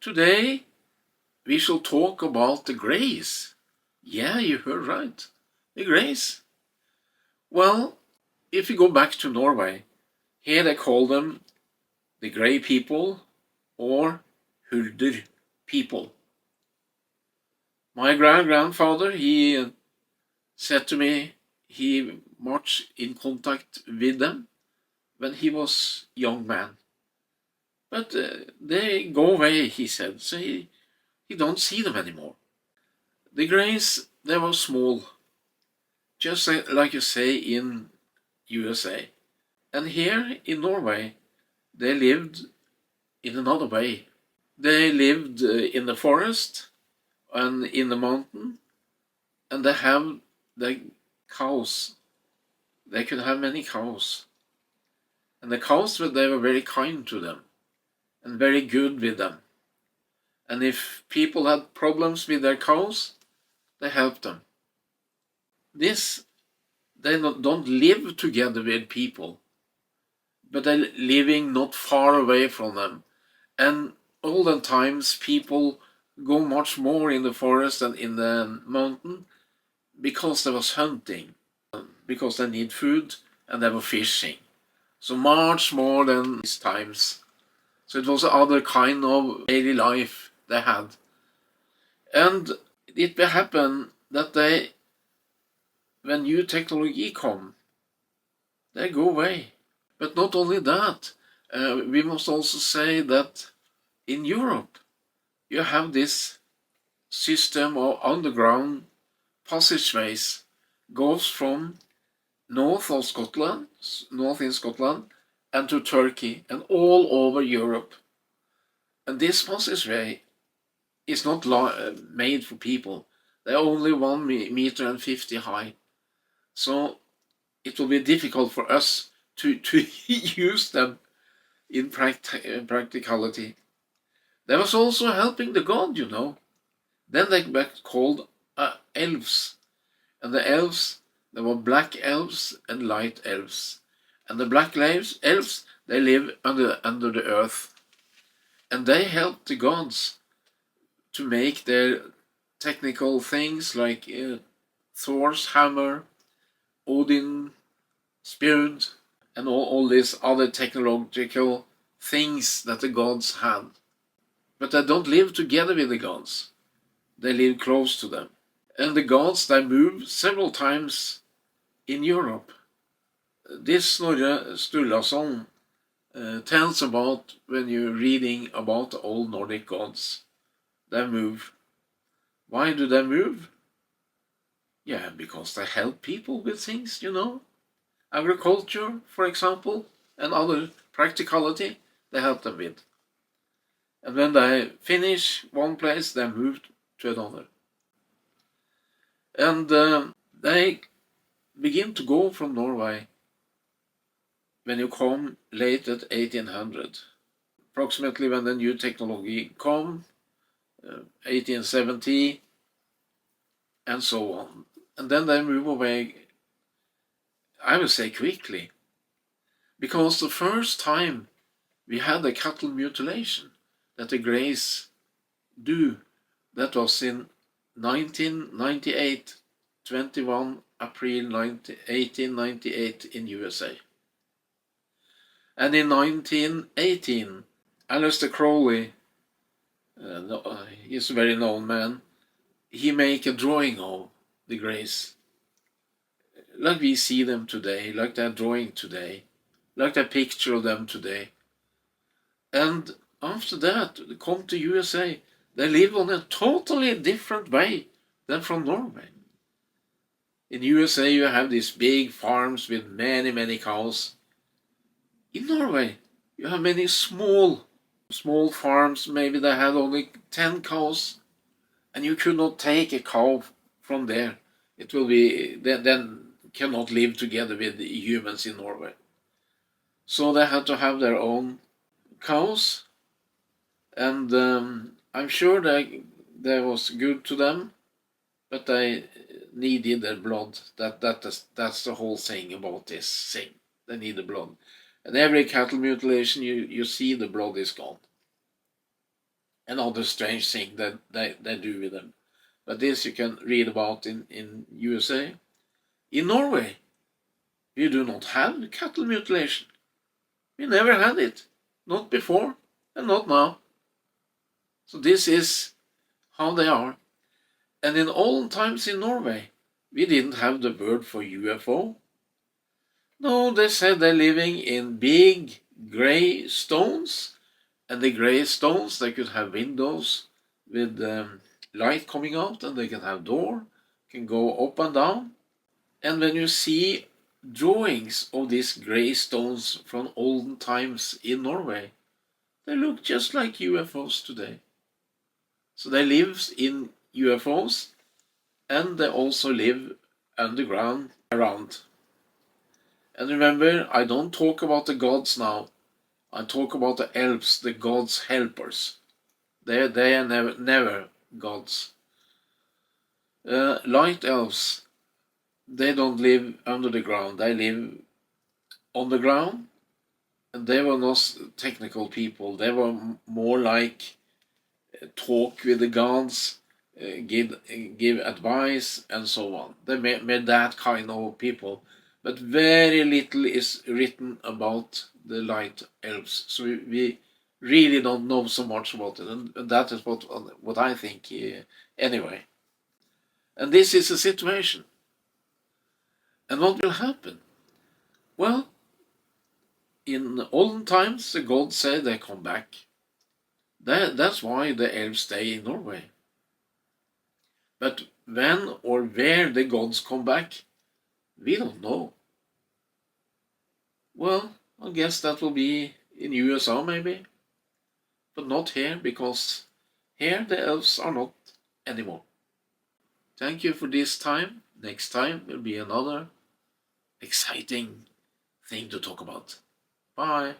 Today we shall talk about the Greys. Yeah, you heard right. The Greys. Well, if you go back to Norway, here they call them the Grey people or Hulder people. My grandfather, he said to me he much in contact with them when he was young man. But they go away, he said, so he don't see them anymore. The Greys, they were small, just like you say in USA. And here in Norway, they lived in another way. They lived in the forest and in the mountain, and they have the cows. They could have many cows. And the cows, they were very kind to them and very good with them. And if people had problems with their cows, they helped them. They don't live together with people, but they're living not far away from them. And olden times, people go much more in the forest than in the mountain because there was hunting, because they need food, and they were fishing. So much more than these times. So it was other kind of daily life they had. And it will happen that when new technology come, they go away. But not only that, we must also say that in Europe, you have this system of underground passageways, goes from north in Scotland, and to Turkey, and all over Europe. And this passageway is not made for people. They're only 1.50 meters high. So it will be difficult for us to use them in practicality. There was also helping the god, you know. Then they were called elves. And the elves, there were black elves and light elves. And the black elves, they live under the earth. And they helped the gods to make their technical things like Thor's hammer, Odin, spear, and all these other technological things that the gods had. But they don't live together with the gods. They live close to them. And the gods, they move several times in Europe. This Snorre Sturlason tells about when you're reading about the old Nordic gods. They move. Why do they move? Yeah, because they help people with things, you know. Agriculture, for example, and other practicality, they help them with. And when they finish one place, they move to another. And they begin to go from Norway when you come late at 1800. Approximately when the new technology come, 1870, and so on. And then they move away, I would say quickly, because the first time we had a cattle mutilation that the Greys do, that was in 1998, 21 April 1898 in USA. And in 1918, Aleister Crowley, he's a very known man, he make a drawing of the Greys, like we see them today, like that drawing today, like that picture of them today. And after that, they come to USA, they live on a totally different way than from Norway. In USA, you have these big farms with many, many cows. In Norway, you have many small farms. Maybe they had only 10 cows, and you could not take a cow from there. It will be then cannot live together with the humans in Norway. So they had to have their own cows, and I'm sure that was good to them, but they needed their blood. That's the whole thing about this thing. They need the blood. And every cattle mutilation, you see the blood is gone. another strange thing that they do with them. But this you can read about in USA. In Norway, we do not have cattle mutilation. We never had it. Not before and not now. So this is how they are. And in olden times in Norway, we didn't have the word for UFO. No, they said they're living in big grey stones, and the grey stones, they could have windows with light coming out, and they can have door, can go up and down. And when you see drawings of these grey stones from olden times in Norway, they look just like UFOs today. So they live in UFOs, and they also live underground around. And remember, I don't talk about the gods now. I talk about the elves, the gods' helpers. They are never gods. Light elves, they don't live under the ground. They live on the ground. And they were not technical people. They were more like talk with the gods, give advice, and so on. They made that kind of people. But very little is written about the light elves. So we really don't know so much about it. And that is what I think anyway. And this is the situation. And what will happen? Well, in olden times, the gods say they come back. That's why the elves stay in Norway. But when or where the gods come back, we don't know. Well, I guess that will be in USA maybe, but not here, because here the elves are not anymore. Thank you for this time. Next time will be another exciting thing to talk about. Bye.